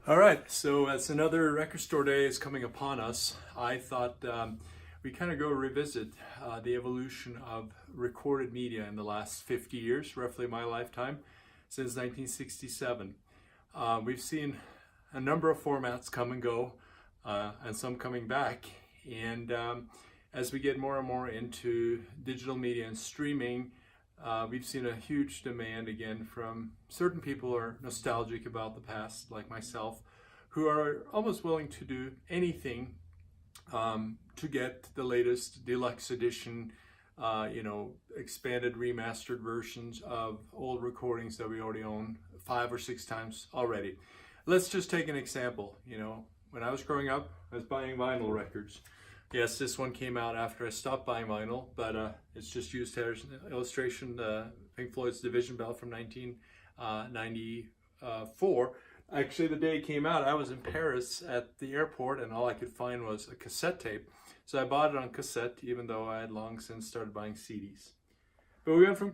All right, so as another record store day is coming upon us, I thought we kind of go revisit the evolution of recorded media in the last 50 years, roughly my lifetime, since 1967. We've seen a number of formats come and go, and some coming back. And as we get more and more into digital media and streaming, we've seen a huge demand again from certain people who are nostalgic about the past, like myself, who are almost willing to do anything to get the latest deluxe edition, expanded remastered versions of old recordings that we already own 5 or 6 times already. Let's just take an example. When I was growing up, I was buying vinyl records. Yes, this one came out after I stopped buying vinyl, but it's just used as an illustration. Pink Floyd's Division Bell from 1994. Actually, the day it came out, I was in Paris at the airport, and all I could find was a cassette tape. So I bought it on cassette, even though I had long since started buying CDs. But we went from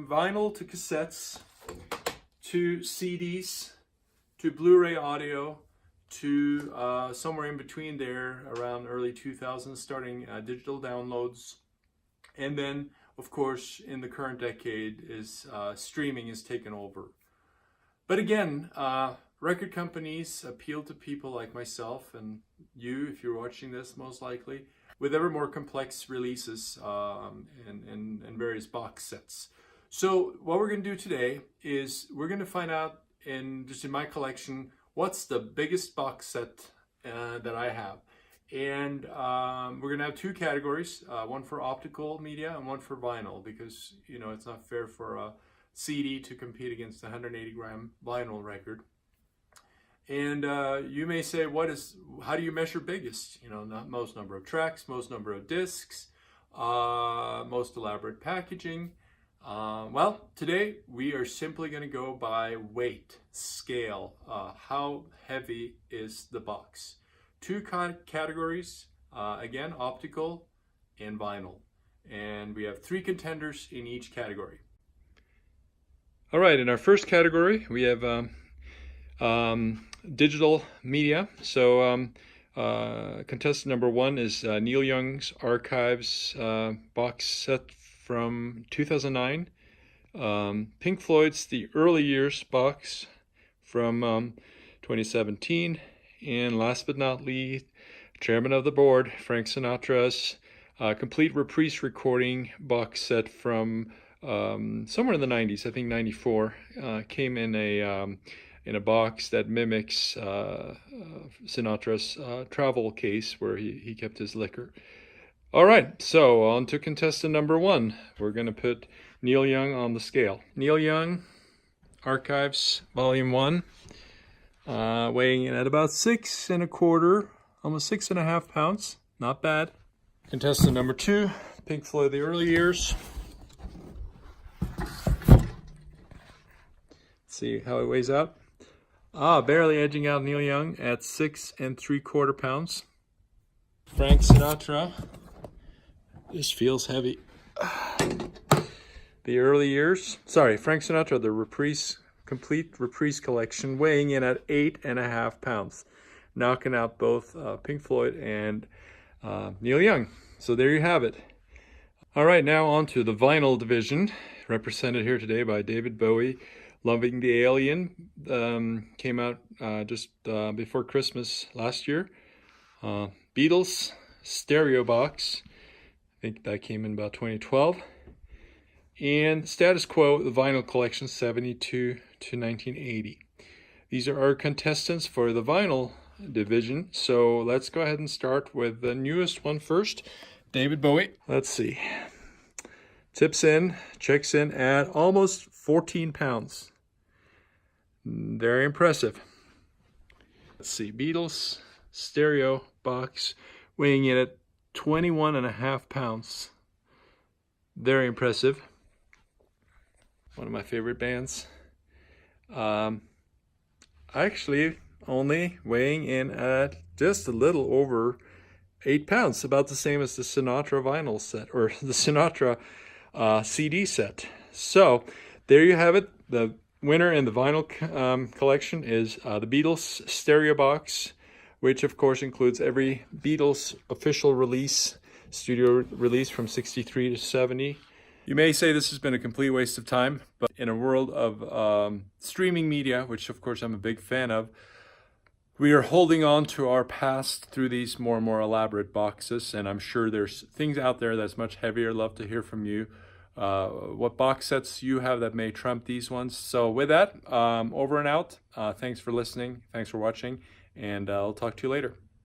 vinyl to cassettes, to CDs, to Blu-ray audio, to somewhere in between there, around early 2000s, starting digital downloads. And then, of course, in the current decade, is streaming is taken over. But again, record companies appeal to people like myself and you, if you're watching this, most likely, with ever more complex releases and various box sets. So what we're going to do today is we're going to find out, in my collection, what's the biggest box set that I have. And we're going to have 2 categories, one for optical media and one for vinyl, because it's not fair for a CD to compete against a 180-gram vinyl record. And you may say, how do you measure biggest? Not most number of tracks, most number of discs, most elaborate packaging. Well, today we are simply going to go by weight, scale, how heavy is the box. 2 categories, again, optical and vinyl. And we have 3 contenders in each category. All right, in our first category, we have digital media. So contestant number 1 is Neil Young's Archives box set from 2009. Pink Floyd's The Early Years box from 2017. And last but not least, chairman of the board, Frank Sinatra's complete reprise recording box set from somewhere in the 90s, I think 94, came in a box that mimics Sinatra's travel case where he kept his liquor. All right, so on to contestant number 1. We're going to put Neil Young on the scale. Neil Young, Archives, Volume 1, weighing in at about 6 1/4, almost 6.5 pounds. Not bad. Contestant number 2, Pink Floyd, The Early Years. Let's see how it weighs out. Barely edging out Neil Young at 6 3/4 pounds. Frank Sinatra. This feels heavy. The Early Years. Sorry, Frank Sinatra, the complete reprise collection, weighing in at 8.5 pounds. Knocking out both Pink Floyd and Neil Young. So there you have it. All right, now on to the vinyl division, represented here today by David Bowie. Loving the Alien came out just before Christmas last year. Beatles Stereo Box, I think that came in about 2012. And Status Quo, the vinyl collection, 72 to 1980. These are our contestants for the vinyl division. So let's go ahead and start with the newest one first, David Bowie. Let's see. Checks in at almost 14 pounds. Very impressive. Let's see, Beatles Stereo Box, weighing in at 21.5 pounds. Very impressive. One of my favorite bands. Actually, only weighing in at just a little over 8 pounds, about the same as the Sinatra vinyl set, or the Sinatra CD set. So there you have it, the winner in the vinyl collection is the Beatles Stereo Box, which of course includes every Beatles official release, studio release from 63 to 70. You may say this has been a complete waste of time, but in a world of streaming media, which of course I'm a big fan of, we are holding on to our past through these more and more elaborate boxes, and I'm sure there's things out there that's much heavier. I'd love to hear from you. What box sets you have that may trump these ones. So with that, over and out. Thanks for listening. Thanks for watching, and I'll talk to you later.